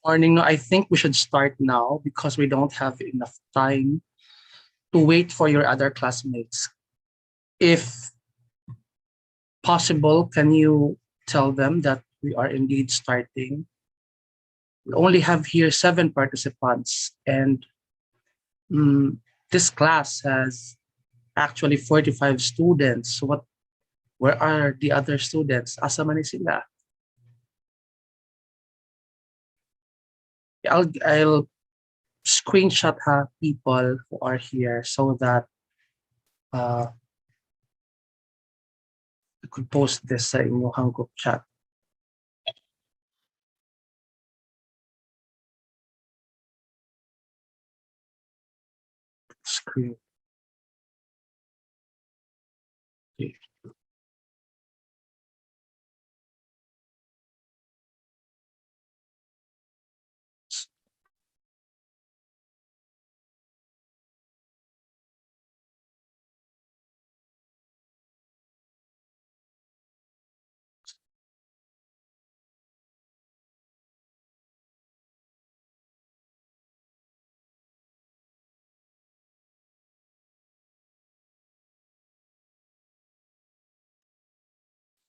Morning. No, I think we should start now because we don't have enough time to wait for your other classmates. If possible, can you tell them that we are indeed starting? We only have here 7 participants, and mm, this class has actually 45 students. So where are the other students? Asa man ni sila? I'll screenshot people who are here so that uh, I could post this sa inyong group chat. Screen. Okay.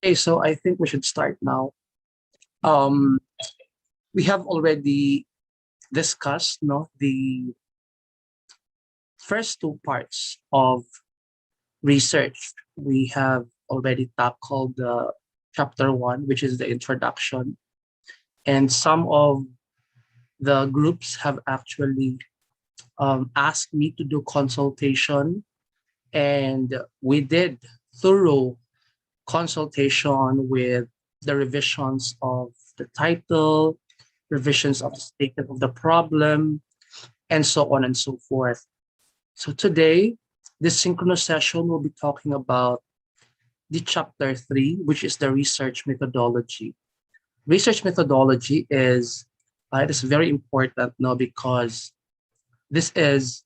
Okay, so I think we should start now. Um, we have already discussed the first two parts of research. We have already tackled the chapter 1, which is the introduction, and some of the groups have actually asked me to do consultation, and we did thorough consultation with the revisions of the title, revisions of the statement of the problem, and so on and so forth. So today, this synchronous session will be talking about the chapter 3, which is the research methodology. Research methodology is it is very important now because this is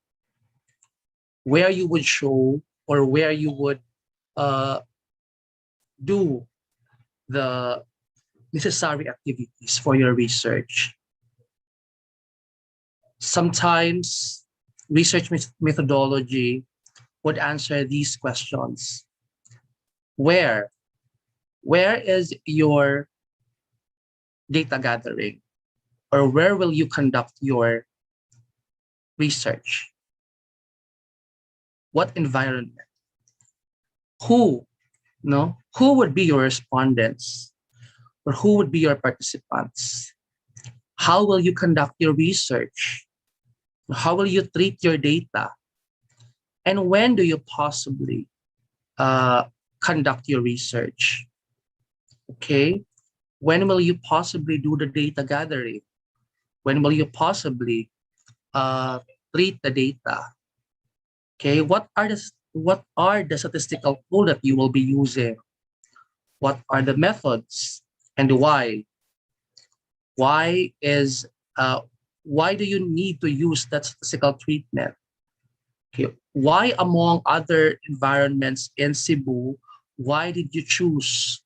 where you would show or where you would uh, do the necessary activities for your research. Sometimes research methodology would answer these questions. Where? Where is your data gathering? Or where will you conduct your research? What environment? Who? No? Who would be your respondents? Or who would be your participants? How will you conduct your research? How will you treat your data? And when do you possibly conduct your research? Okay. When will you possibly do the data gathering? When will you possibly treat the data? Okay. What are the statistical tools that you will be using? What are the methods and why? Why is why do you need to use that statistical treatment? Okay. Why among other environments in Cebu, why did you choose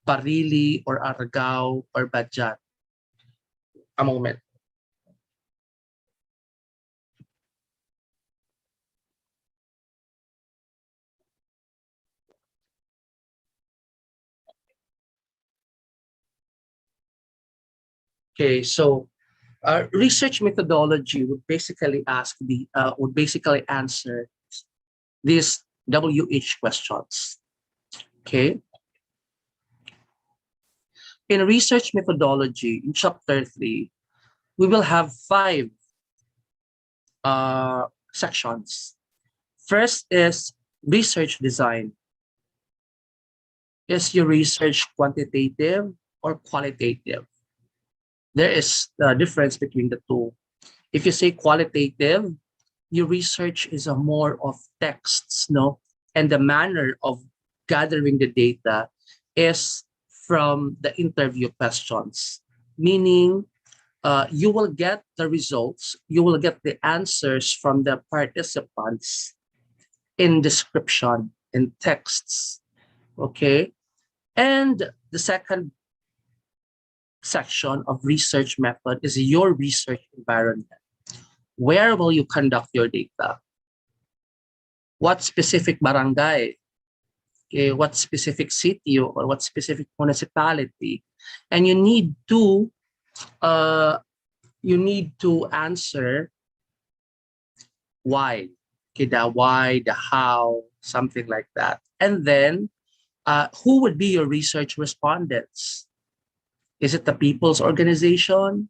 Parili or Aragao or Badjat? A moment. Okay, so research methodology would basically answer these WH questions. Okay, in research methodology in chapter 3, we will have 5 sections. First is research design. Is your research quantitative or qualitative? There is a difference between the two. If you say qualitative, your research is a more of texts, no? And the manner of gathering the data is from the interview questions, meaning you will get the results, you will get the answers from the participants in description, in texts, okay? And the second section of research method is your research environment. Where will you conduct your data? What specific barangay? Okay, what specific city or what specific municipality? And uh, you need to answer why. Okay, the why, the how, something like that. And then who would be your research respondents? Is it the people's organization?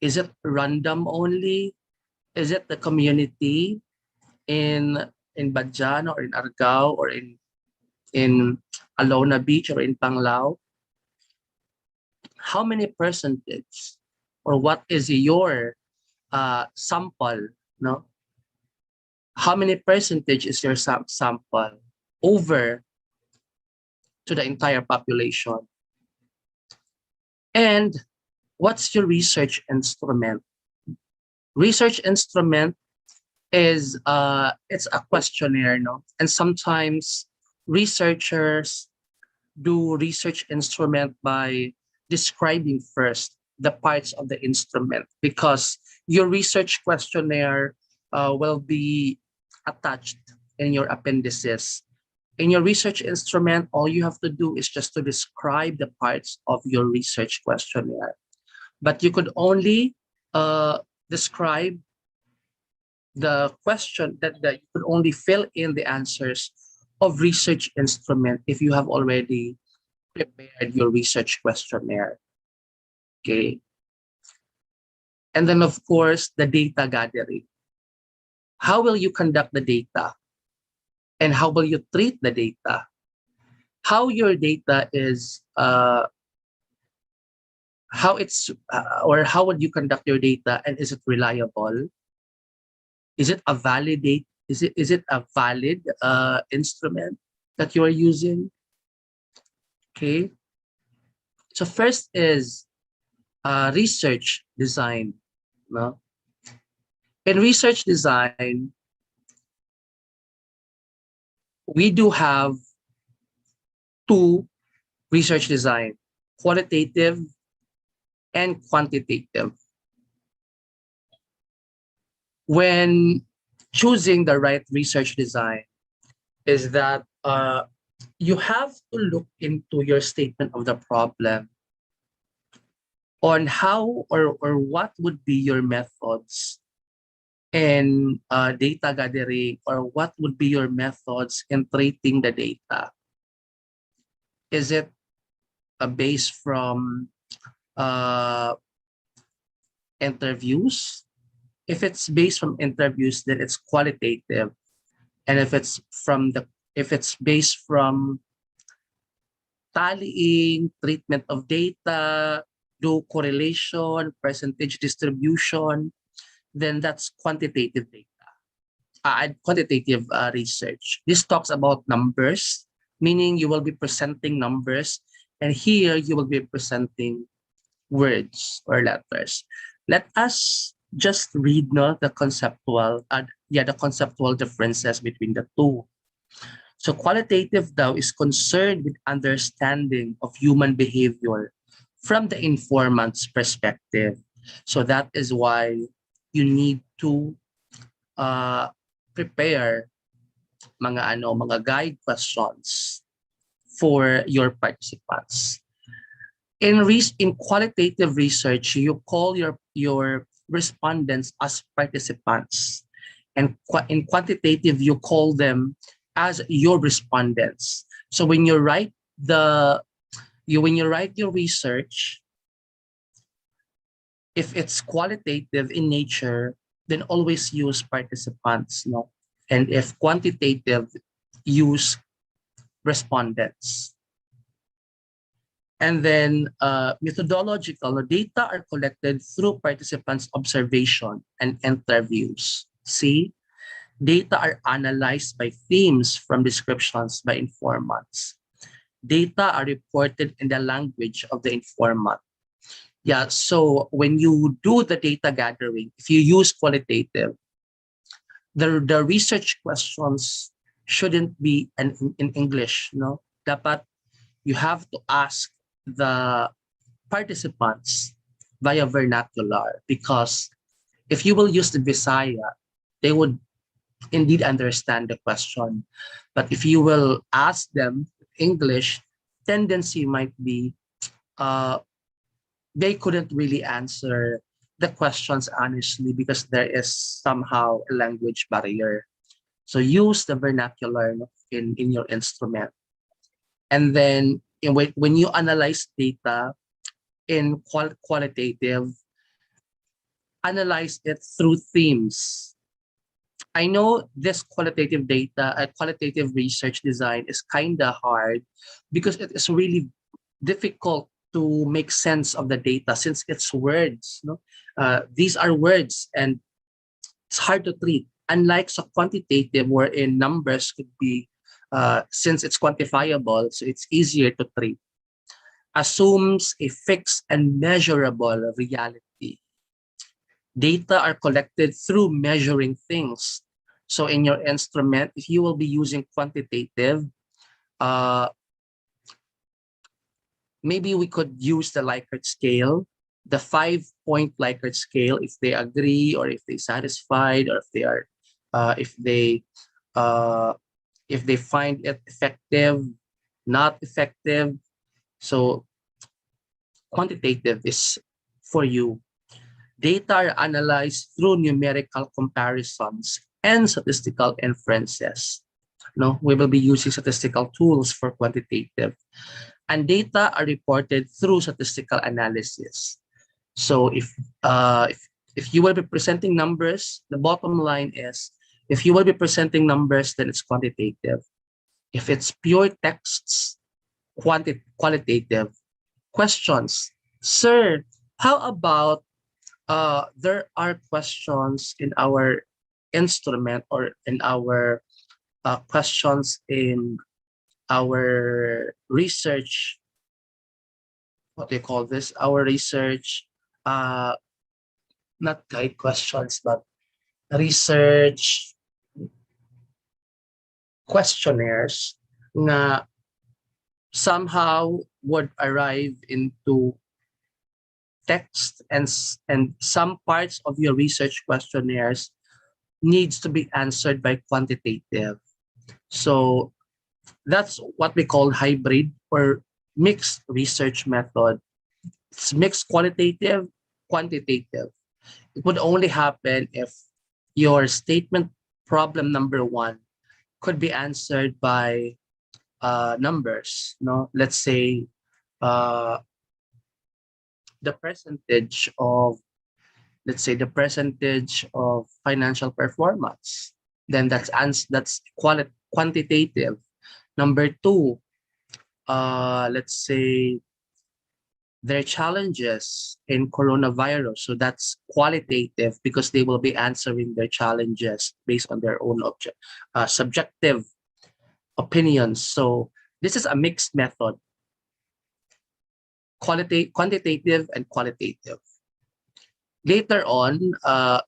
Is it random only? Is it the community in Badjan or in Argao or in Alona Beach or in Panglao? How many percentage or what is your sample? No, how many percentage is your sample over to the entire population? And what's your research instrument? Research instrument is it's a questionnaire, no? And sometimes researchers do research instrument by describing first the parts of the instrument, because your research questionnaire will be attached in your appendices. In your research instrument, all you have to do is just to describe the parts of your research questionnaire. But you could only describe the question that you could only fill in the answers of research instrument if you have already prepared your research questionnaire. Okay. And then of course, the data gathering. How will you conduct the data? And how will you treat the data? How your data is, or how would you conduct your data, and is it reliable? Is it a validate? Is it a valid instrument that you are using? Okay. So first is research design. No? In research design, we do have two research design, qualitative and quantitative. When choosing the right research design is that you have to look into your statement of the problem on how or what would be your methods in data gathering, or what would be your methods in treating the data. Is it based from interviews? If it's based from interviews, then it's qualitative. And if it's based from tallying, treatment of data, do correlation, percentage distribution, then that's quantitative data. Quantitative research. This talks about numbers, meaning you will be presenting numbers, and here you will be presenting words or letters. Let us just read the conceptual differences between the two. So qualitative daw is concerned with understanding of human behavior from the informant's perspective. So that is why you need to prepare mga guide questions for your participants. In qualitative research, you call your respondents as participants, and in quantitative, you call them as your respondents. So when you write your research, if it's qualitative in nature, then always use participants, no? And if quantitative, use respondents. And then methodological data are collected through participants' observation and interviews. See, data are analyzed by themes from descriptions by informants. Data are reported in the language of the informant. Yeah, so when you do the data gathering, if you use qualitative, the research questions shouldn't be in English, no? Dapat you have to ask the participants via vernacular, because if you will use the Visaya, they would indeed understand the question. But if you will ask them English, tendency might be uh, they couldn't really answer the questions honestly because there is somehow a language barrier. So use the vernacular in your instrument. And then when you analyze data in qualitative, analyze it through themes. I know this qualitative data, qualitative research design is kind of hard because it is really difficult to make sense of the data since it's words. No? These are words and it's hard to treat. Unlike so quantitative, wherein numbers could be, since it's quantifiable, so it's easier to treat, assumes a fixed and measurable reality. Data are collected through measuring things. So in your instrument, if you will be using quantitative, uh, maybe we could use the Likert scale, the 5-point Likert scale, if they agree or if they satisfied or if they are, uh, if they, uh, if they find it effective, not effective. So quantitative is for you. Data are analyzed through numerical comparisons and statistical inferences. No, we will be using statistical tools for quantitative. And data are reported through statistical analysis. So if you will be presenting numbers, the bottom line is if you will be presenting numbers, then it's quantitative. If it's pure texts, qualitative. Questions. Sir, how about there are questions in our instrument or in our questions in our research, what do you call this? Our research, uh, not guide questions, but research questionnaires na somehow would arrive into text and some parts of your research questionnaires needs to be answered by quantitative. So that's what we call hybrid or mixed research method. It's mixed qualitative, quantitative. It would only happen if your statement problem number one could be answered by numbers. No, let's say uh, the percentage of, let's say the percentage of financial performance. Then that's quantitative. Number two, let's say their challenges in coronavirus. So that's qualitative because they will be answering their challenges based on their own subjective opinions. So this is a mixed method, quantitative and qualitative. Later on,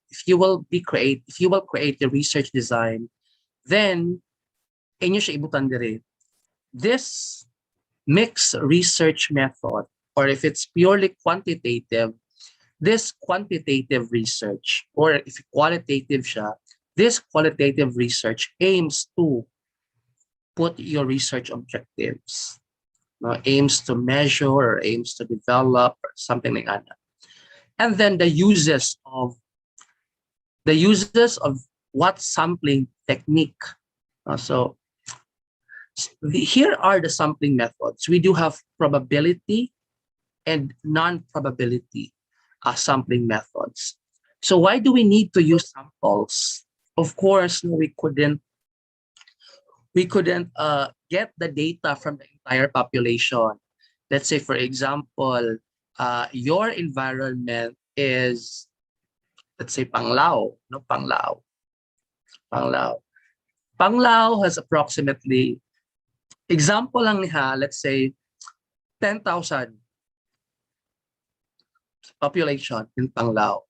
if you will create a research design, then inyo siya ibutan dire. This mixed research method, or if it's purely quantitative, this quantitative research, or if qualitative siya, this qualitative research aims to put your research objectives, no? Aims to measure or aims to develop or something like that. And then the uses of what sampling technique. So here are the sampling methods. We do have probability and non-probability sampling methods. So why do we need to use samples? Of course, no, we couldn't get the data from the entire population. Let's say, for example, your environment is, let's say, Panglao, no, Panglao. Panglao has approximately, example lang niya, let's say, 10,000 population in Panglao.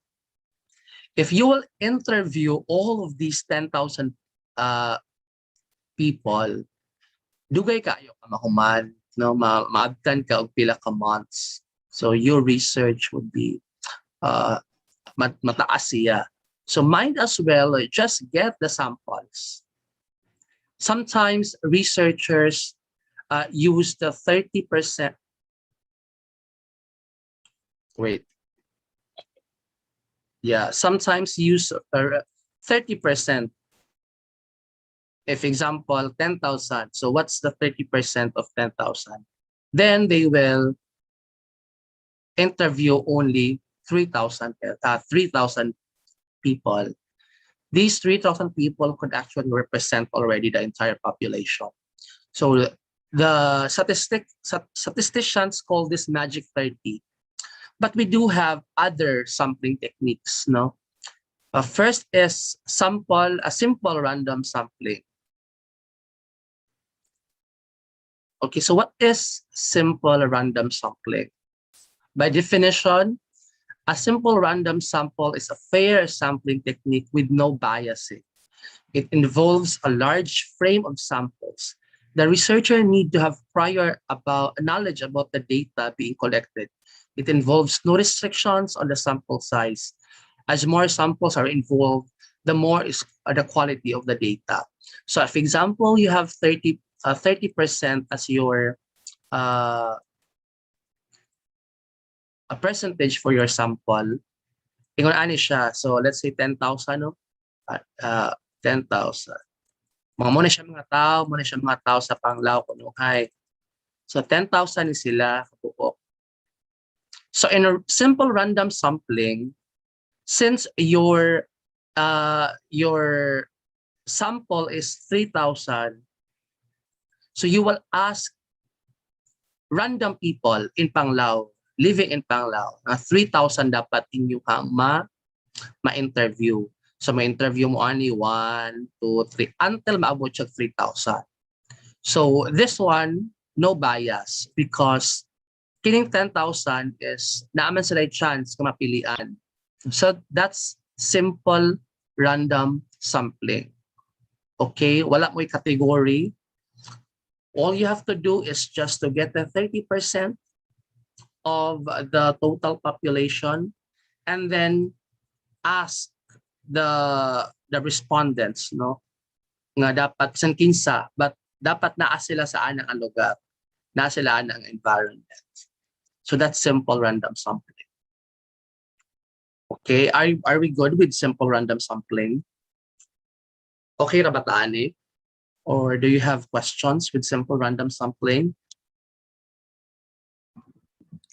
If you will interview all of these 10,000 people, dugay kayo ka mahuman, no, maabtan ka og pila ka months. So your research would be mataas siya. So might as well just get the samples. Sometimes researchers use the 30%. Wait. Yeah, sometimes use 30%. If example, 10,000. So what's the 30% of 10,000? Then they will interview only 3,000 people. These 3,000 people could actually represent already the entire population. So the statisticians call this magic 30. But we do have other sampling techniques, no? First is a simple random sampling. Okay, so what is simple random sampling? By definition, a simple random sample is a fair sampling technique with no biasing. It involves a large frame of samples. The researcher needs to have prior knowledge about the data being collected. It involves no restrictions on the sample size. As more samples are involved, the more is the quality of the data. So if example, you have 30% as your a percentage for your sample, ingon ani siya. So let's say 10,000, no? 10,000. Muna siya mga tao sa Panglao kunuhay. So 10,000 is sila kabuok. So in a simple random sampling, since your sample is 3,000, so you will ask random people in Panglao, living in Panglao, 3,000 dapat inyong ma-interview. So ma-interview mo ani 1, 2, 3 until maabot siya 3,000. So this one, no bias because kining 10,000 is naaman sila chance kung mapilian. So that's simple random sampling. Okay, wala mo'y category. All you have to do is just to get the 30% of the total population and then ask the respondents, no, nga dapat isang kinsa, but dapat naa sila sa anang lugar, naa sila anang environment. So that's simple random sampling. Okay, are we good with simple random sampling? Okay ra ba taani? Or do you have questions with simple random sampling?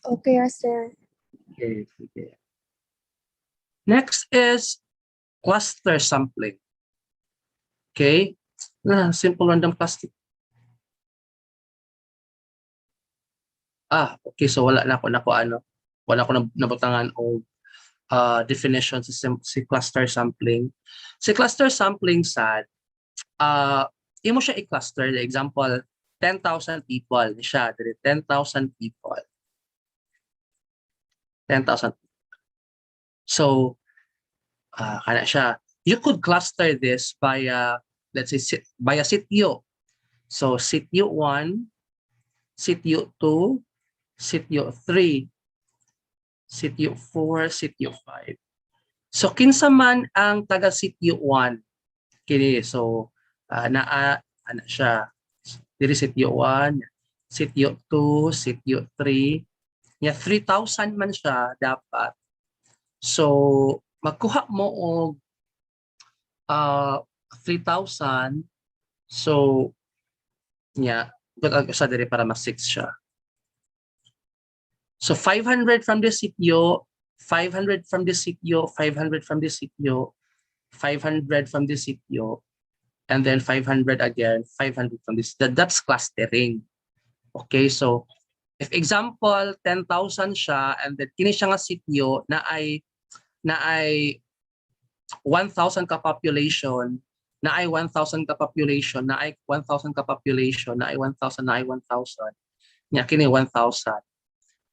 Okay, sir. Okay, okay. Next is cluster sampling. Okay, simple random cluster. Okay, so wala na ako nabutangan o definition si cluster sampling. Si cluster sampling sad, imo siya i-cluster. Example, 10,000 people siya, 10,000 people. 10,000. So, kana siya. You could cluster this by, let's say, by a sitio. So, sitio 1, sitio 2, sitio 3, sitio 4, sitio 5. So, kinsa man ang taga sitio 1, kini. So, ana siya. Diri sitio 1, sitio 2, sitio 3. Nya 3,000 man siya dapat. So, magkuha mo og 3,000. So, sa diri para mas 6 siya. So 500 from the sitio, 500 from the sitio, 500 from the sitio, 500 from the sitio, and then 500 again, 500 from this. That's clustering. Okay, so if example 10,000 siya and then kini siya nga sitio na ay 1,000 ka population, na ay 1,000 ka population, na ay 1,000 ka population, na ay 1,000, na ay 1,000. Nya kini 1,000.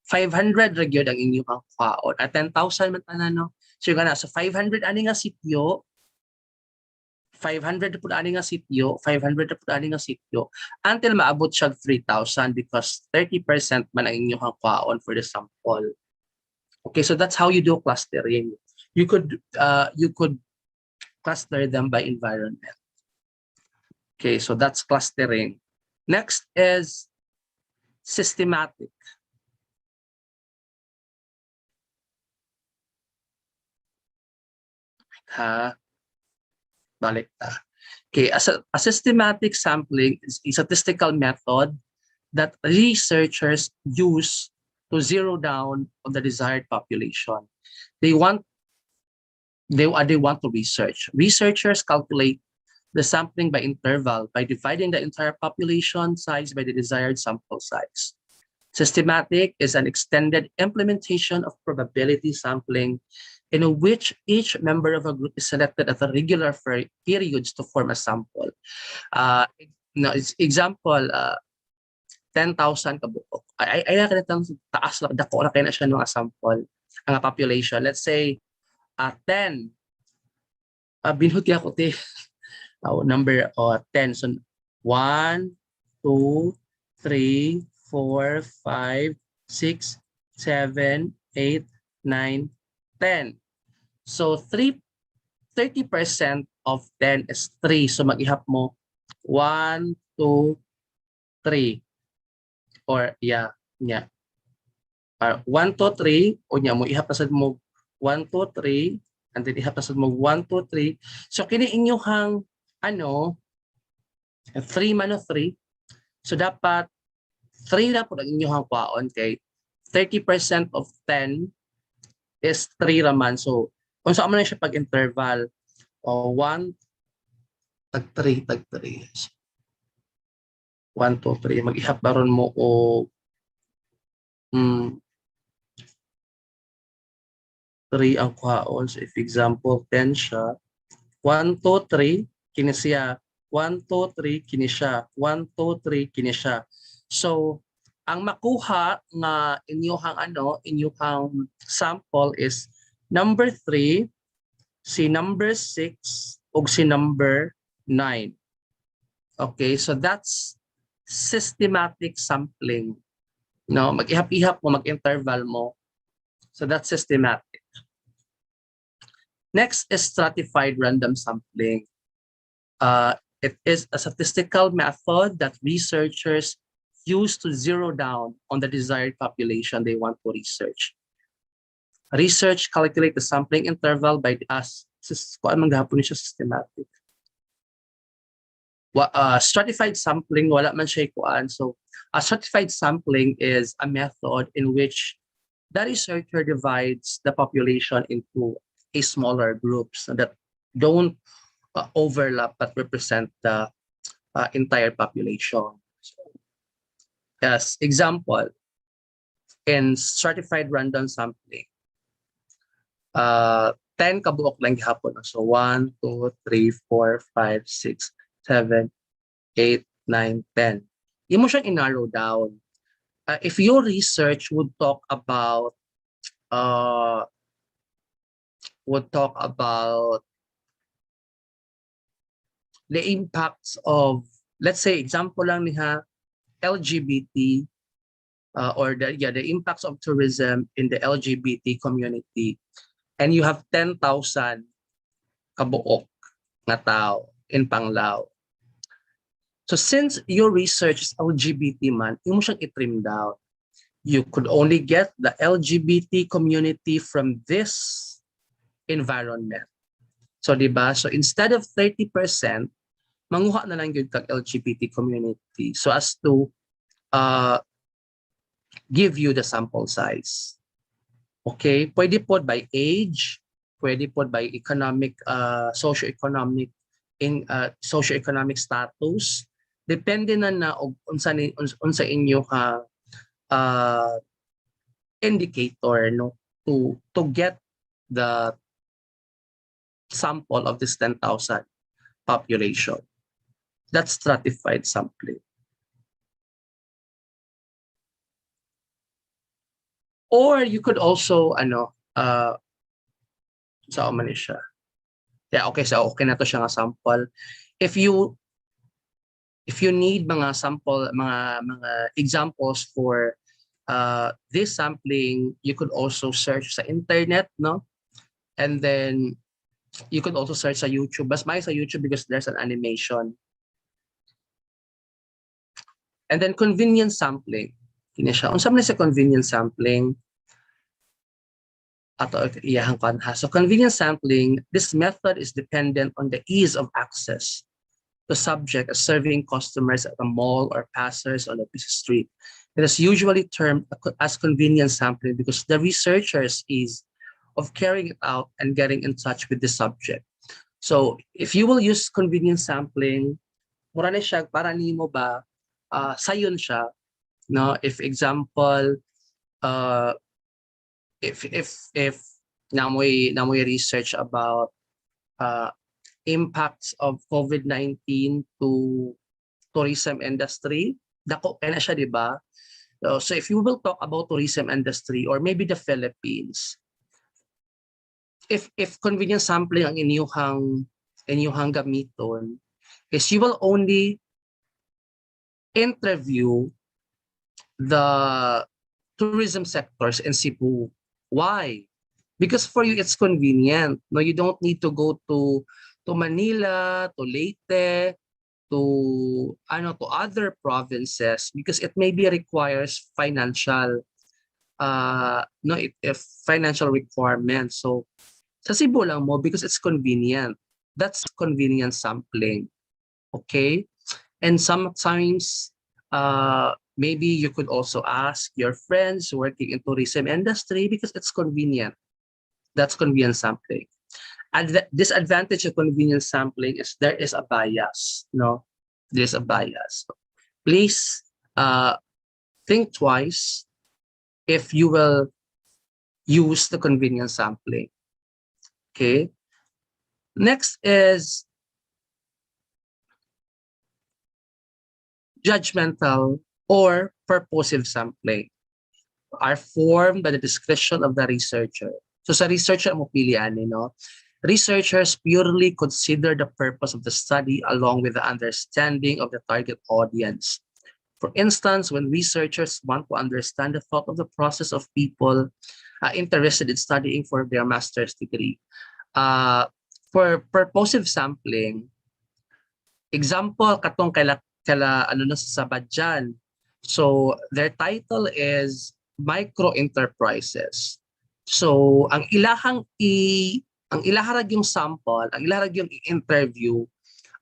500 ra gyud ang inyong kwaon. At 10,000 man no. So kana so 500 ani nga sitio, 500 na po ani nga sityo, 500 na po ani nga sityo, until maabot siya 3,000 because 30% man ang inyong kwaon for the sample. Okay, so that's how you do clustering. You could cluster them by environment. Okay, so that's clustering. Next is systematic. Ha? Balik ta. Okay, a systematic sampling is a statistical method that researchers use to zero down on the desired population. They want to research. Researchers calculate the sampling by interval by dividing the entire population size by the desired sample size. Systematic is an extended implementation of probability sampling in which each member of a group is selected at regular periods to form a sample. Example, 10,000 kabuok. Ay kanitang taas lang, dako na kayo na siya ng mga sample, ang population. Let's say, 10. Binhod kaya ko, number 10. So, 1, 2, 3, 4, 5, 6, 7, 8, 9, 10. So 30% of 10 is 3. So mag-ihap mo 1, 2, 3. Or 1, 2, 3. O niya mo ihap pasad mo 1, 2, 3. And then ihap pasad mo 1, 2, 3. So kini inyong 3 man o 3. So dapat 3 na po ang inyong kwaon kay 30% of 10 is 3 raman. So kung saan man siya pag-interval, 1, tag 3, tag 3. 1, 2, 3. Mag-ihap baron mo o 3 ang kwaon. So if example 10 siya, 1, 2, 3, kini siya. 1, 2, 3, kini siya. 1, 2, 3, kini siya. So ang makuha nga inyong sample is number 3, si number 6, o si number 9. Okay, so that's systematic sampling. No, mag-ihap-ihap mo, mag-interval mo. So that's systematic. Next is stratified random sampling. It is a statistical method that researchers use to zero down on the desired population they want to research. Research calculate the sampling interval by kuan man gahapon siya systematic. Stratified sampling wala man siya kuan. So a stratified sampling is a method in which the researcher divides the population into a smaller groups that don't overlap but represent the entire population. As example, in stratified random sampling, 10 kabuok lang gihapon. So 1, 2, 3, 4, 5, 6, 7, 8, 9, 10. Imo siyang i-narrow down. If your research would talk about the impacts of, let's say, example lang niya, LGBT or the impacts of tourism in the LGBT community, and you have 10,000 kabuok na tao in Panglao. So since your research is LGBT man, imo siyang i-trim down. You could only get the LGBT community from this environment. So diba? So instead of 30%, manguha na lang yun kag LGBT community so as to give you the sample size. Okay? Pwede po by age, pwede po by economic, socio-economic status. Depende na unsa inyo indicator no to get the sample of this 10,000 population. That's stratified sampling. Or you could also saan man siya. Yeah, okay, so okay na to siya nga sample. If you need mga sample, mga examples for this sampling, you could also search sa internet, no? And then you could also search sa YouTube. Mas may sa YouTube because there's an animation. And then convenience sampling. Kini siya. Unsa man sa convenience sampling? Ato iyahang kanha. So convenience sampling, this method is dependent on the ease of access to subject as serving customers at a mall or passers on a busy street. It is usually termed as convenience sampling because the researchers is of carrying it out and getting in touch with the subject. So if you will use convenience sampling, mura na siya para nimo ba sayon siya, no? If example, uh, if namoy research about impacts of COVID-19 to tourism industry, dako kaya na siya, di ba? So if you will talk about tourism industry or maybe the Philippines, if convenience sampling ang inyuhang gamiton, is you will only interview the tourism sectors in Cebu. Why? Because for you it's convenient. No, you don't need to go to Manila, to Leyte, to other provinces because it maybe requires financial no if financial requirements. So sa Cebu lang mo because it's convenient. That's convenient sampling. Okay? And sometimes maybe you could also ask your friends working in tourism industry because it's convenient. That's convenient sampling. And the disadvantage of convenient sampling is there is a bias. No, there's a bias. Please think twice if you will use the convenient sampling. Okay. Next is judgmental or purposive sampling are formed by the discretion of the researcher. So sa researcher mo pilian, no? Researchers purely consider the purpose of the study along with the understanding of the target audience. For instance, when researchers want to understand the thought of the process of people interested in studying for their master's degree. For purposive sampling, example, katong kala ano na sa Badjan. So, their title is Micro Enterprises. So, ang ilahang ilaharag yung sample, ang ilaharag yung interview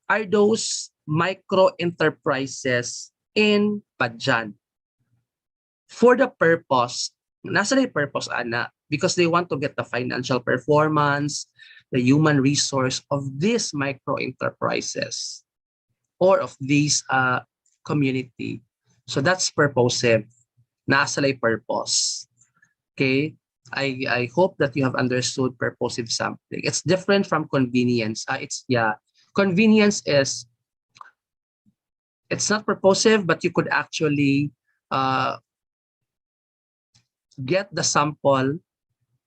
are those micro enterprises in Badjan. For the purpose, nasa na yung purpose, ana? Because they want to get the financial performance, the human resource of these micro enterprises or of these community. So that's purposive. Nasa na yung purpose. Okay? I hope that you have understood purposive sampling. It's different from convenience. Convenience is it's not purposive, but you could actually get the sample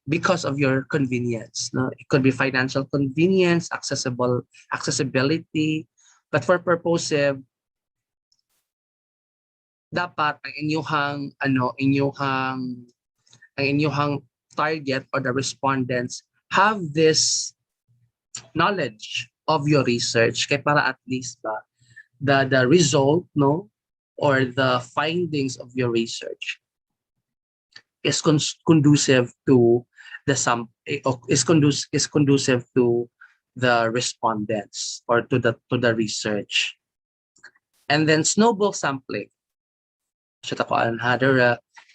because of your convenience. No? It could be financial convenience, accessibility, but for purposive, dapat ang inyuhang target or the respondents have this knowledge of your research kay para at least ba the result, no, or the findings of your research is conducive to the is conducive to the respondents or to the research. And then snowball sampling.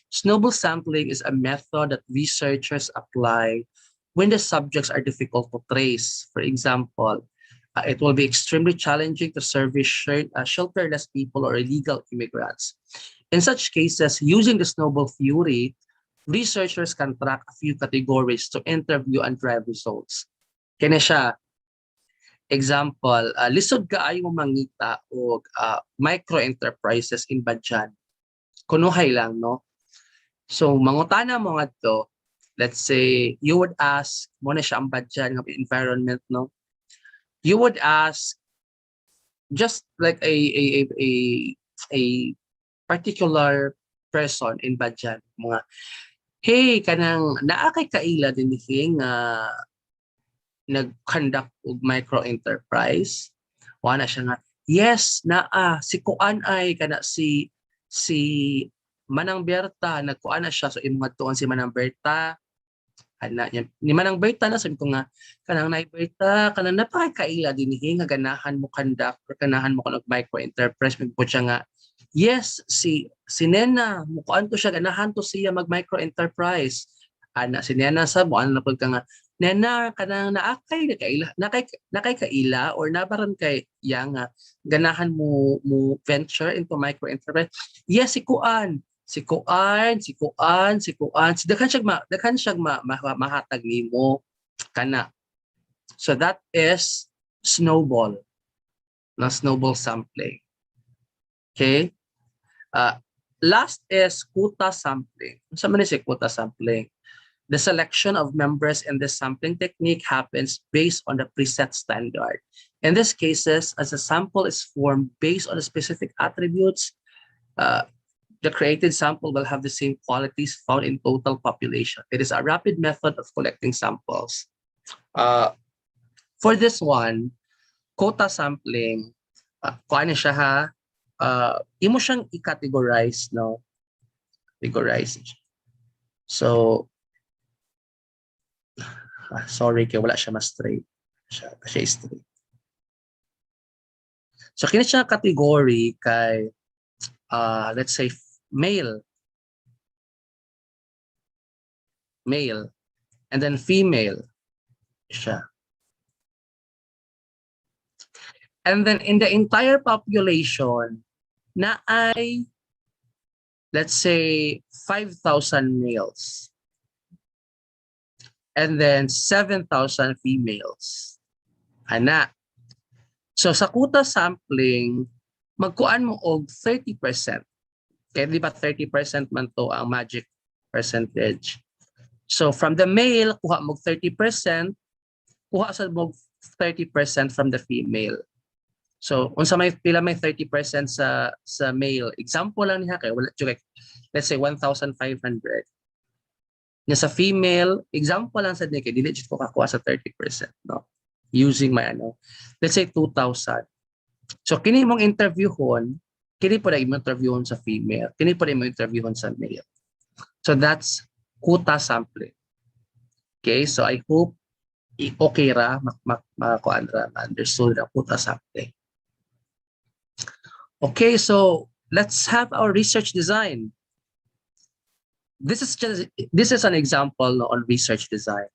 Snowball sampling is a method that researchers apply when the subjects are difficult to trace. For example, it will be extremely challenging to survey shelterless people or illegal immigrants. In such cases, using the snowball theory, researchers can track a few categories to interview and drive results. Kaya siya, example, lisod kaayo mangita o micro-enterprises in Badjan. Kunuhay lang, no? So, mangutana mo nga to, let's say, you would ask, mo na siya ang Badjan ng environment, no? you would ask just like a particular person in Badyan, mga, hey, kanang naa kay kaila dinhi nga nag-conduct og micro-enterprise. Wala siya nga, yes, naa, si Kuan ay, kana si Manang Berta, nagkuan na siya, so imong tuon si Manang Berta, ana niya, ni Manang Berta na, sabi ko nga, kanang Nay Berta, kanang napakakaila dinhi nga ganahan mo conduct, or ganahan mo kanang micro-enterprise, magput siya nga, yes, si Nena, mukuan to siya, ganahan to siya mag micro-enterprise. Ana, si Nena sa mo, ano na ka nga, Nena, kanang naakay na kaila, nakay kaila or nabaran kay yang ganahan mo venture into micro enterprise. Yes, si Kuan, si Kuan, si Kuan, si Kuan. Daghan siya mahatag nimo kana. So that is snowball, na snowball sampling. Okay? Last is quota sampling. Sa man si quota sampling? The selection of members in the sampling technique happens based on the preset standard. In these cases, as a sample is formed based on the specific attributes, the created sample will have the same qualities found in total population. It is a rapid method of collecting samples. For this one, quota sampling, kung ano siya ha, imo siyang i-categorize, no? Categorize. So, sorry kay wala siya mas straight. Siya straight. So kini siya category kay let's say male, and then female siya. And then in the entire population na ay let's say 5,000 males. And then 7,000 females. Ana. So sa quota sampling, magkuan mo og 30%. Kaya di ba 30% man to ang magic percentage. So from the male, kuha mo 30%, kuha sa mo 30% from the female. So unsa may pila may 30% sa male. Example lang niya kay wala let's say 1,500. Nya sa female, example lang sa kay dili jud ko kakuha sa 30%, no? Using my let's say 2,000. So kini mong interviewon, kini po na imong interviewon sa female, kini po na imong interviewon sa male. So that's quota sampling. Okay, so I hope okay ra makuan ra understood ang quota sampling. Okay, so let's have our research design. This is an example on research design.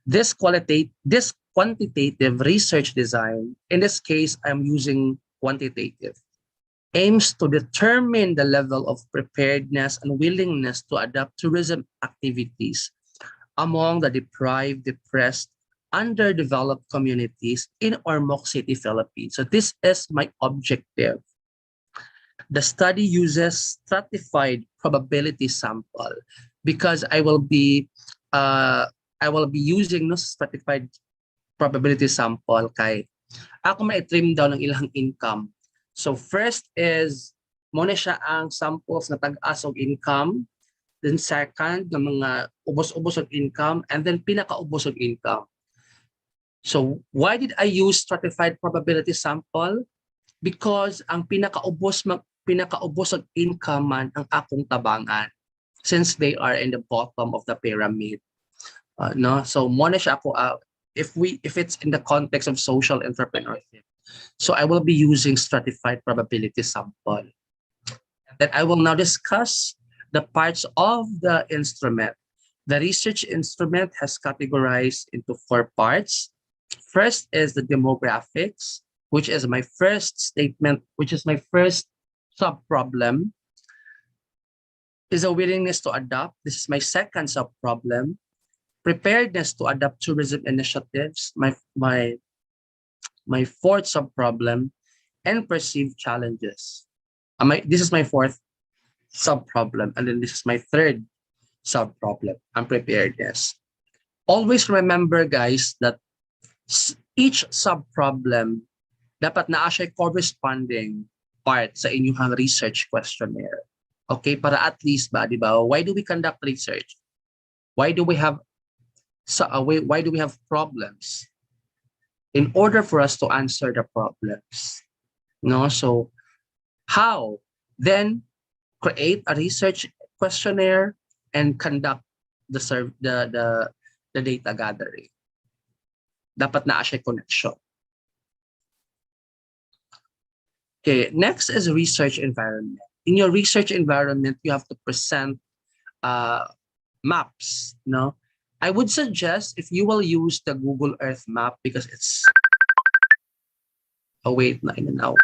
This quantitative research design, in this case, I'm using quantitative, aims to determine the level of preparedness and willingness to adapt tourism activities among the deprived, depressed, underdeveloped communities in Ormoc City, Philippines. So this is my objective. The study uses stratified probability sample because I will be using no stratified probability sample kay ako ma-trim down ng ilang income. So first is muna siya ang samples na tag-as og income, then second ng mga ubos-ubos og income, and then pinaka-ubos og income. So why did I use stratified probability sample? Because ang pinaka-ubos og income man ang akong tabangan since they are in the bottom of the pyramid. No, so muna siya ako if it's in the context of social entrepreneurship. So I will be using stratified probability sample. Then I will now discuss the parts of the instrument. The research instrument has categorized into 4 parts. First is the demographics, which is my first statement, which is my first sub-problem. Is a willingness to adapt. This is my second sub-problem. Preparedness to adapt tourism initiatives, my fourth sub-problem, and perceived challenges. This is my fourth sub-problem, and then this is my third sub-problem, unpreparedness. Always remember, guys, that each sub-problem dapat naa siya corresponding part sa inyong research questionnaire. Okay, para at least ba, di ba? Why do we conduct research? Why do we have why do we have problems? In order for us to answer the problems. No, so how? Then create a research questionnaire and conduct the data gathering. Dapat naa siya connection. Okay, next is research environment. In your research environment, you have to present maps. No, I would suggest if you will use the Google Earth map because it's. Oh wait, na now.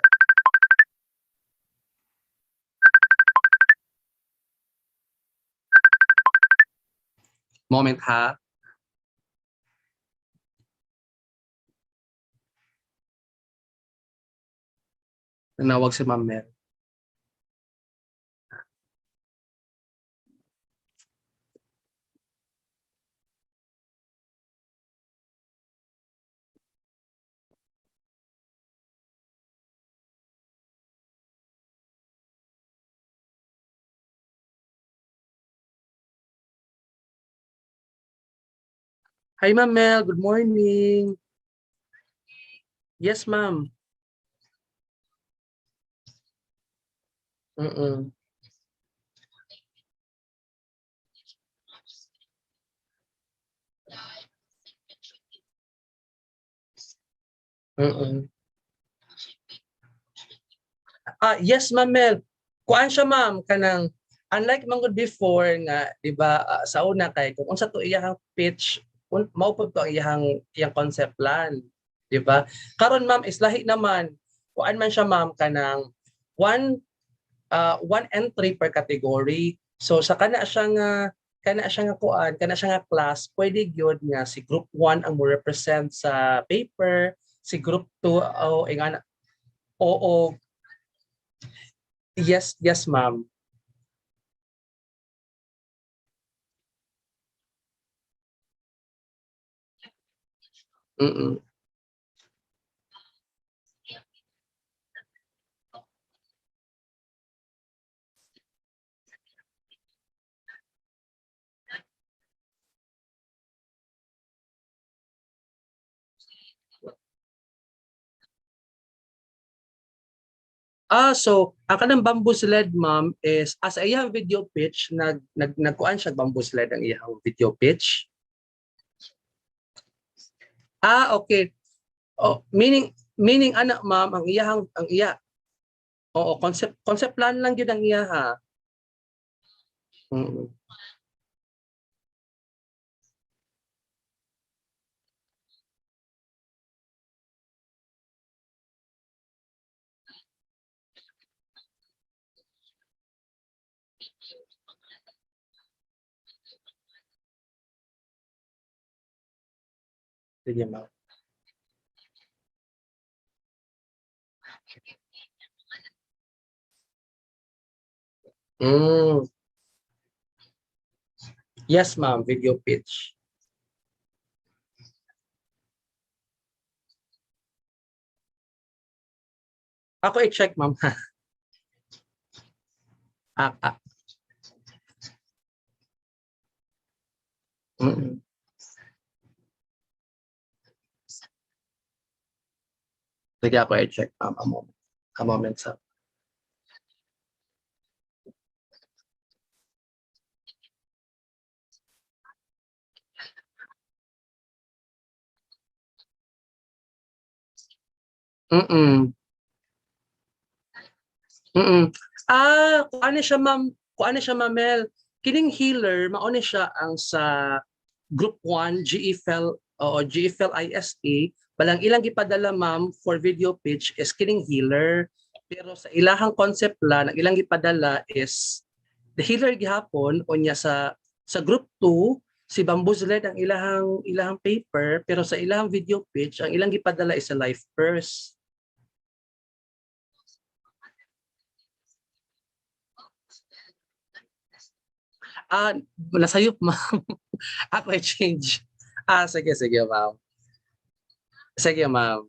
Moment ha. Nanawag si Ma'am Mel. Hi Ma'am Mel, good morning. Yes ma'am. Mm-mm. Mm-mm. Yes Ma'am Mel. Kuan siya ma'am kanang unlike man gud before nga di ba sa una kay kung unsa to iyang pitch mao pud to ang iyang concept plan, di ba? Karon ma'am is lahi naman. Kuan man siya ma'am kanang one entry per category. So sa kana siya nga kuan, kana siya nga class, pwede gyud nga si group 1 ang mo represent sa paper, si group 2 o ingana oo. Yes, yes ma'am. Mm. So ang kanang bamboo sled ma'am is as a iyang video pitch nagkuan siya bamboo sled ang iyang video pitch. Okay. Oh, meaning ana ma'am ang iya. Oo, concept plan lang gyud ang iya ha. Mm. Sige ma'am. Mm. Yes ma'am, video pitch. Ako i-check ma'am. ah, ah. Mm. Sige ako i-check ma'am a moment. A moment sa. Mm. Mm. Kuan siya ma'am Mel. Kining healer mao ni siya ang sa group 1 GEFL o GEFL ISA balang ilang gipadala ma'am for video pitch is kining healer. Pero sa ilahang concept plan ang ilang gipadala is the healer gihapon unya sa group 2 si Bamboo Sled ang ilahang paper pero sa ilahang video pitch ang ilang gipadala is a life verse. Ah, nasayop ma'am. Ako i-change. Sige, sige ma'am. Sige, ma'am.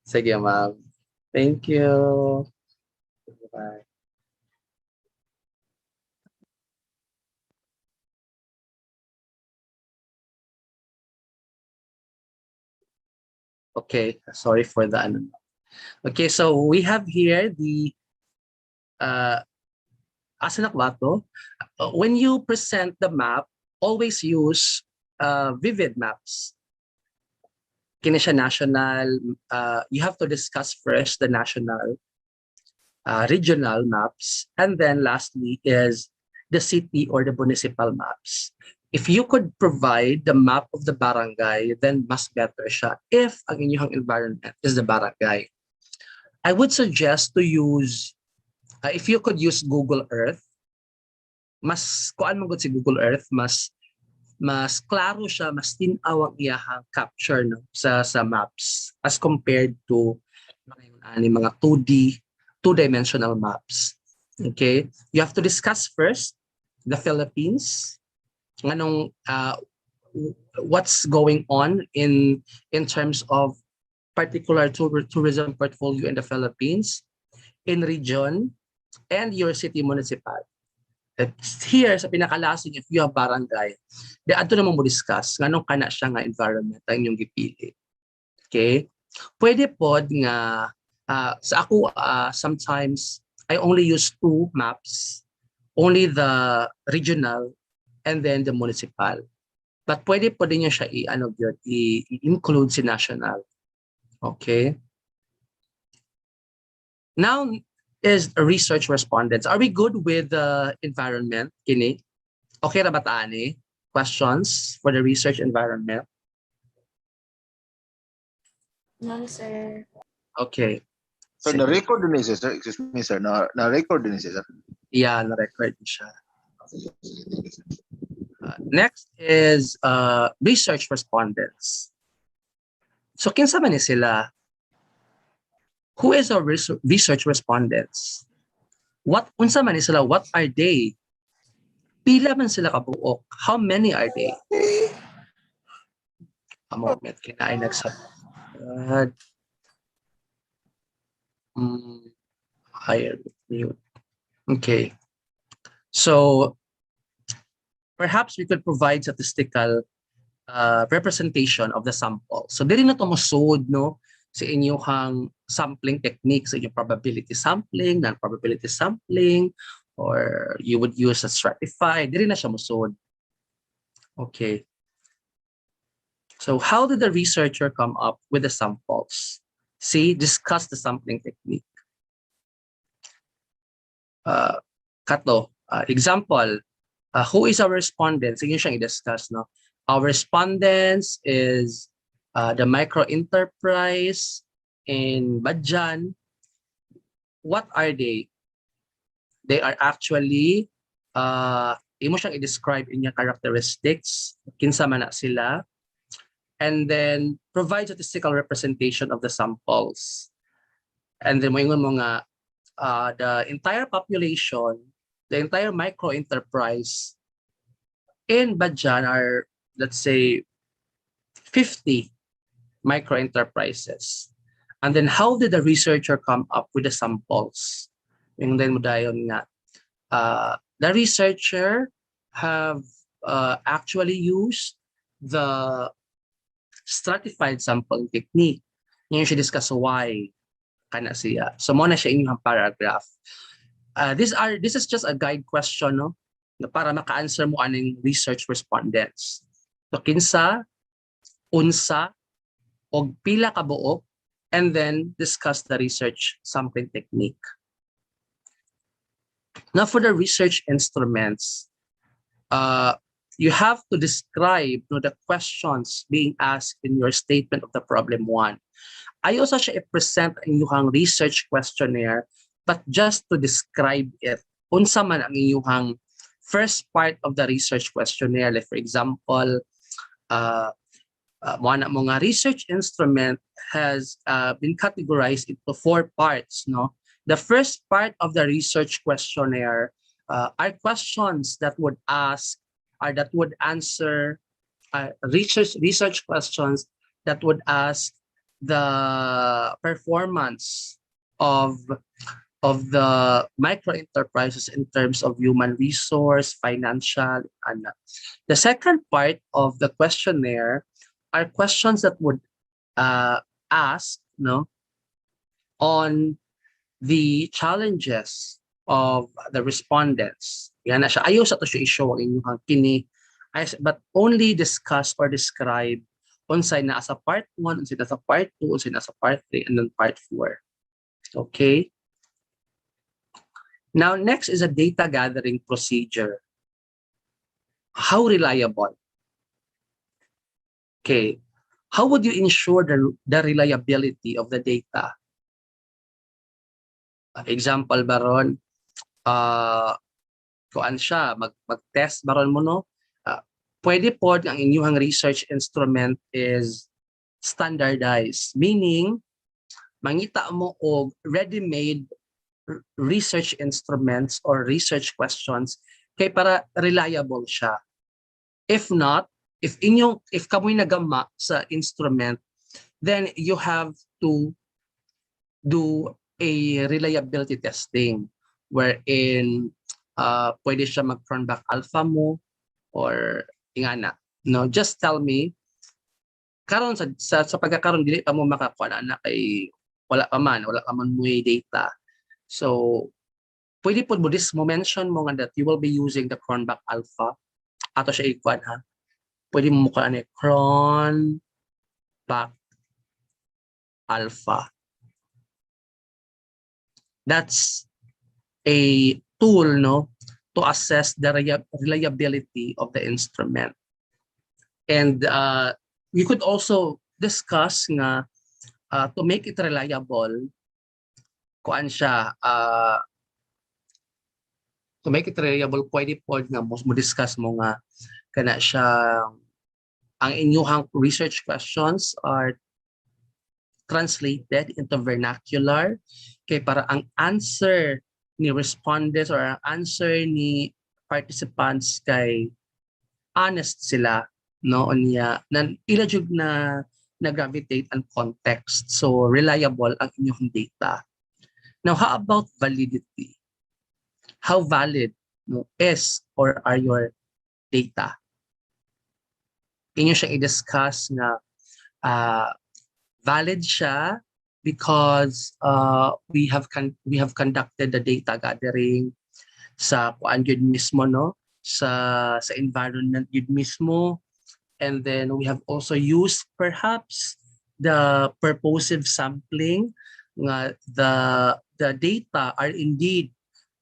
Sige, ma'am. Thank you. Bye. Okay, sorry for the ano. Okay, so we have here the asan ba to? When you present the map, always use vivid maps. Kini siya national, you have to discuss first the national, regional maps, and then lastly is the city or the municipal maps. If you could provide the map of the barangay, then mas better siya if ang inyong environment is the barangay. I would suggest to use, if you could use Google Earth, mas kuan mo gud si Google Earth, mas klaro siya, mas tin-aw ang iyahang capture no sa maps as compared to mga 2D, two-dimensional maps. Okay? You have to discuss first the Philippines, nganong what's going on in terms of particular tourism portfolio in the Philippines, in region, and your city municipal. Here sa pinakalasing, if you have barangay, di adto naman mo discuss nganong kana siya nga environment ang inyong gipili. Okay? Pwede pod nga sa ako sometimes I only use two maps, only the regional and then the municipal. But pwede po din niyo siya i-include si national. Okay? Now is research respondents. Are we good with the environment, kini? Okay ra ba ta ani? Questions for the research environment? None, sir. Okay. So Sige. na-record din siya, sir. Excuse me, sir. Na-record din siya, sir. Yeah, na-record siya. Next is research respondents. So kinsa man ni sila? Who is our research respondents? Unsa man ni sila? What are they? Pila man sila kabuok? How many are they? A moment, kinaay nagsabad. Higher mute. Okay. So perhaps we could provide statistical representation of the sample. So dili na to mosud no sa inyong sampling technique, sa inyong probability sampling, non-probability sampling, or you would use a stratified. Dili na siya mosud. Okay. So how did the researcher come up with the samples? See, discuss the sampling technique. Kato, example, who is our respondent? Sige siyang i-discuss, no? Our respondents is the micro enterprise in Badjan. What are they? They are actually, imo siyang i-describe inyong characteristics, kinsa man na sila, and then provide statistical representation of the samples. And then moingon mo nga, the entire population, the entire micro enterprise in Badjan are, let's say, 50 micro enterprises. And then how did the researcher come up with the samples? Yung then mo dayon nga, the researcher have actually used the stratified sampling technique. Yung siya discuss why kana siya. So mo na siya inyong paragraph. This is just a guide question, no? Na para maka-answer mo aning research respondents. So kinsa, unsa, og pila ka buok, and then discuss the research sampling technique. Now for the research instruments, you have to describe the questions being asked in your statement of the problem 1. Ayaw sa siya i-present ang inyong research questionnaire, but just to describe it. Unsa man ang inyong first part of the research questionnaire. Like for example, mga research instrument has been categorized into 4 parts. No, the first part of the research questionnaire are questions that would ask or that would answer research questions that would ask the performance of the micro enterprises in terms of human resource, financial, and the second part of the questionnaire are questions that would ask, no, on the challenges of the respondents. Yan na siya. Ayaw sa to siya i-show ang inyong kini, but only discuss or describe unsay na sa part 1, unsay na sa part 2, unsay na sa part 3, and then part 4. Okay? Now, next is a data gathering procedure. How reliable? Okay. How would you ensure the reliability of the data? Example baron, kuan siya, mag-test baron mo, no? Pwede po ang inyong research instrument is standardized, meaning mangita mo og ready-made research instruments or research questions kay para reliable siya. If not, if kamoy nagama sa instrument, then you have to do a reliability testing wherein pwede siya mag-turn back alpha mo or ingana. No, just tell me karon sa pagkakaroon dili pa mo makakuha na kay wala pa man mo data. So pwede po mo mention mo nga that you will be using the cronback alpha ato siya ikuan ha. Pwede mo mukha ni cronback alpha. That's a tool, no, to assess the reliability of the instrument. And you could also discuss nga to make it reliable, kuan siya, to make it reliable, pwede po nga mo discuss mo nga kana siya ang inyong research questions are translated into vernacular kay para ang answer ni respondents or ang answer ni participants kay honest sila, no, niya nan ila jud na gravitate ang context, so reliable ang inyong data. Now, how about validity? How valid, no, is or are your data? Inyo siyang i-discuss nga valid siya because we have conducted the data gathering sa kuan jud mismo, no, sa environment jud mismo, and then we have also used perhaps the purposive sampling nga the data are indeed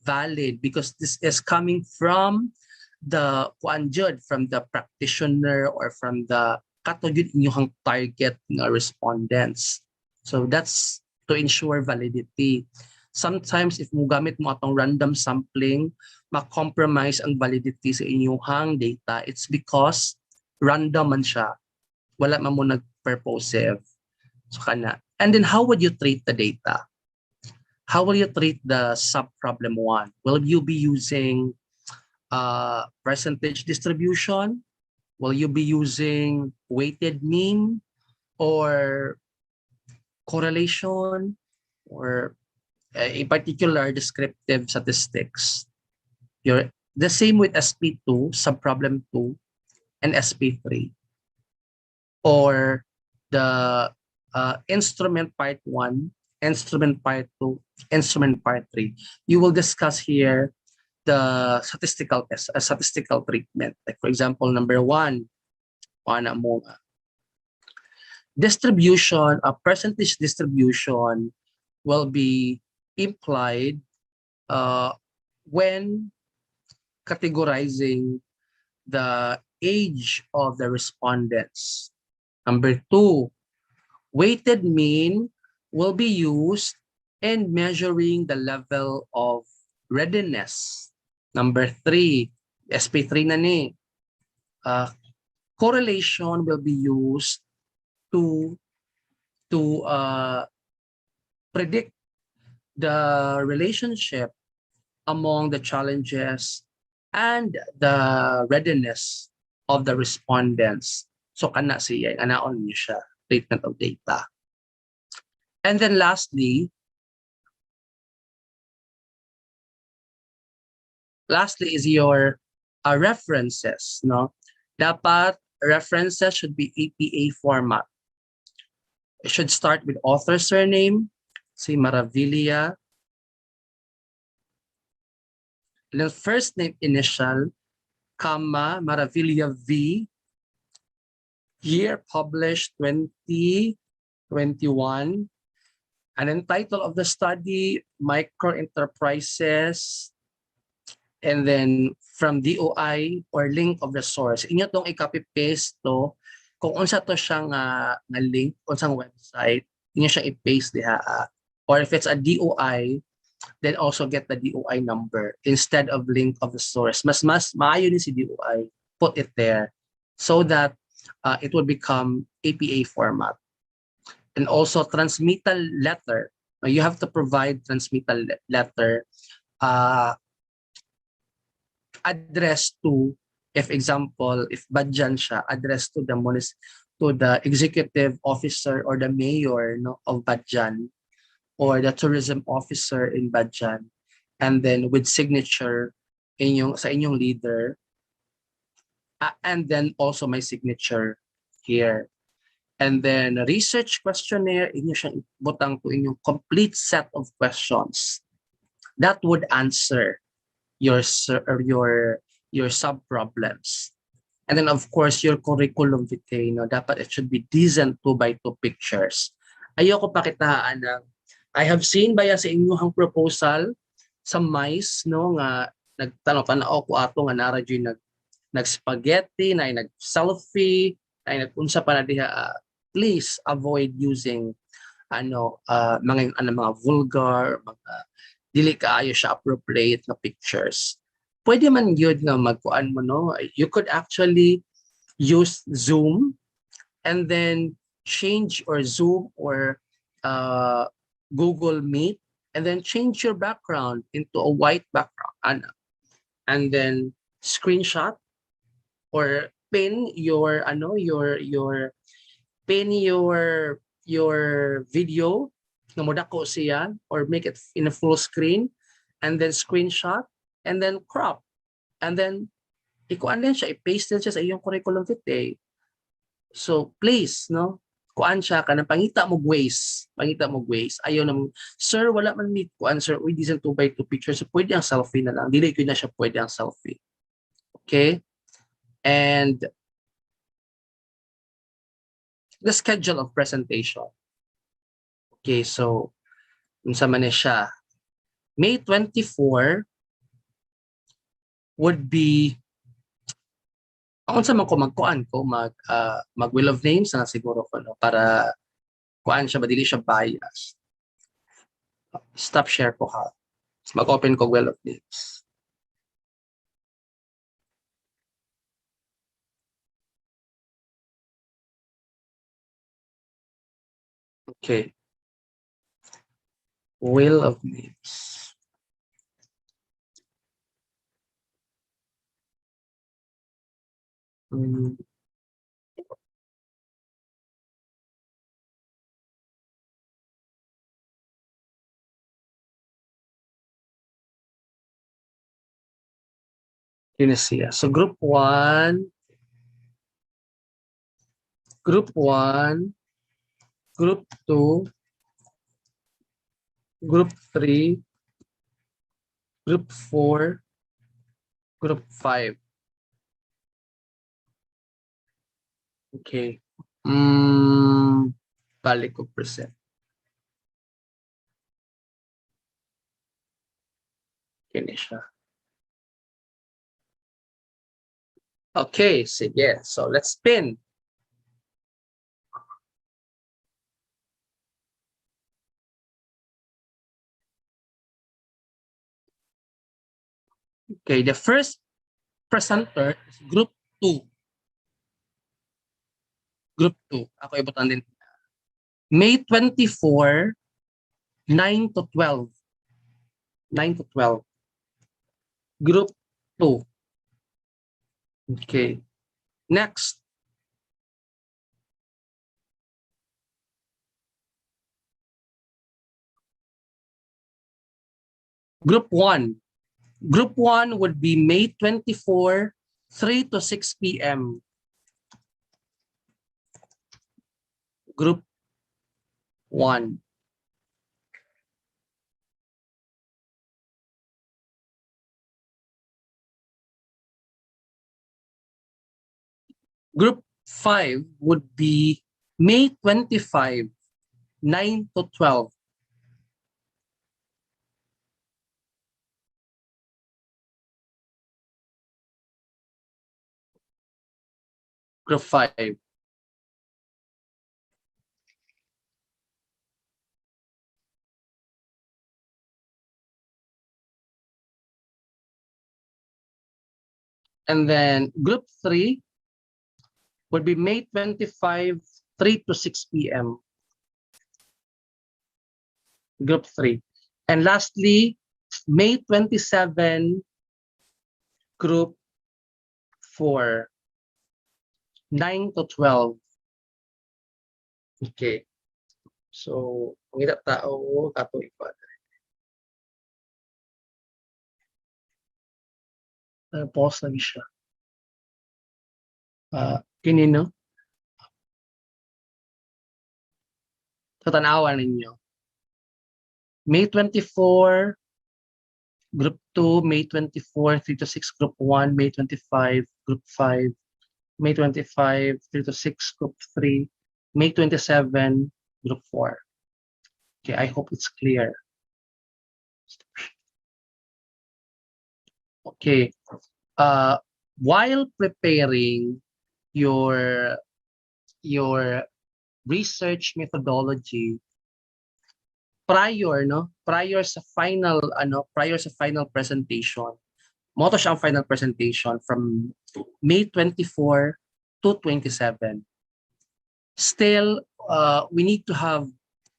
valid because this is coming from the kuan jud, from the practitioner or from the katugid inyong target nga respondents. So that's to ensure validity. Sometimes if mo gamit mo atong random sampling, ma-compromise ang validity sa inyong data. It's because random man siya. Wala man mo nag-purposive. So kana. And then how would you treat the data? How will you treat the sub-problem 1? Will you be using percentage distribution? Will you be using weighted mean or correlation or a particular descriptive statistics? You're the same with SP2, sub-problem 2, and SP3. Or the instrument part 1, instrument part 2, instrument part 3. You will discuss here the statistical test, statistical treatment. Like for example, number 1, distribution, a percentage distribution will be implied when categorizing the age of the respondents. Number 2, weighted mean will be used in measuring the level of readiness. Number 3, SP3 na ni. Correlation will be used to predict the relationship among the challenges and the readiness of the respondents. So kana siya, anaon niyo siya, treatment of data. And then lastly is your references, no? Dapat references should be APA format. It should start with author surname, si Maravilla, and then first name initial, comma, Maravilla V, year published 2021, and then title of the study, micro enterprises, and then from DOI or link of the source. Inyo tong i-copy paste to kung unsa to siya nga link unsang website, inyo siya i-paste diha. Or if it's a DOI, then also get the DOI number instead of link of the source. Mas maayo ni si DOI. Put it there so that it will become APA format. And also transmittal letter. You have to provide transmittal letter address to, if example, if Badjan siya, address to the executive officer or the mayor, no, of Badjan, or the tourism officer in Badjan, and then with signature sa inyong leader, and then also my signature here. And then research questionnaire, inyo siyang butang to inyong complete set of questions that would answer your sub problems. And then of course your curriculum vitae, no, dapat it should be decent 2x2 pictures. Ayoko pakitaan na I have seen baya sa inyong proposal sa mice, no, nga nagtanaw-tanaw ko ato nga nara dyan nag-spaghetti, na nag-selfie, na nag-unsa pa na diha. Please avoid using mga vulgar, mga dili kaayo siya appropriate na pictures. Pwede man yun nga magkuan mo, no? You could actually use Zoom and then change or Zoom or Google Meet and then change your background into a white background and then screenshot or pin your video na modako siya or make it in a full screen and then screenshot and then crop and then ikuan din siya, i-paste din siya sa iyong curriculum vitae. So please, no, kuan siya ka na pangita mo ways. Ayaw na, sir, wala man meet kuan, sir, we decent 2x2 pictures. So, pwede ang selfie na lang. Dili ko na siya pwede ang selfie. Okay? And the schedule of presentation. Okay, so unsa man siya. May 24 would be unsa man ko magkuan ko mag wheel of names na siguro ko, no, para kuan siya ba dili siya bias. Stop share ko ha. Mag-open ko wheel of names. Okay. Wheel of names. Yun siya. So group 1, group 2, group 3, group 4, group 5. Okay. Balik ko present. Kini siya. Okay, sige. So let's spin. Okay, the first presenter is group 2. Group 2. Ako ibutan din. May 24, 9 to 12. 9 to 12. Group 2. Okay. Next. Group 1. Group 1 would be May 24, 3 to 6 p.m. Group 1. Group 5 would be May 25, 9 to 12. Group 5. And then group 3 would be May 25, 3 to 6 p.m. Group 3. And lastly, May 27, group 4, 9 to 12. Okay. So, ang ita tao, kato ipa. Pause lagi siya. Kinino? Sa tanawan ninyo. May 24, group 2, May 24, 3 to 6, group 1, May 25, group 5, May 25, 3 to 6, group 3, May 27, group 4. Okay, I hope it's clear. Okay. While preparing your research methodology, prior sa final presentation, mo to siya ang final presentation from May 24 to 27. Still, we need to have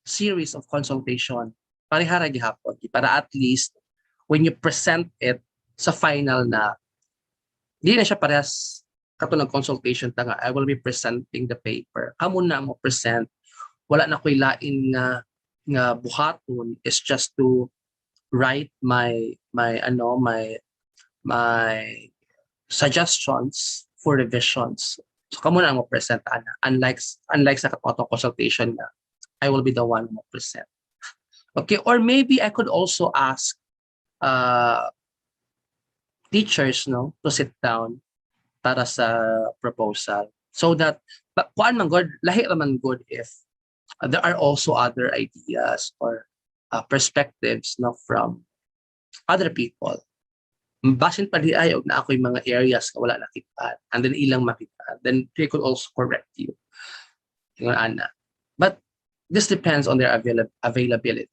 series of consultation parehara gihapon para at least when you present it sa final na di na siya parehas kato nag-consultation ta nga I will be presenting the paper. Amo na mo present, wala na koy lain nga buhaton is just to write my suggestions for revisions. So kamo na mo present ana, unlike sa katong consultation na I will be the one who present. Okay, or maybe I could also ask teachers to sit down para sa proposal so that kuan man good, lahi man good if there are also other ideas or perspectives from other people. Basin pa di ayaw na ako yung mga areas na wala nakita and then ilang makita, then they could also correct you. But this depends on their availability.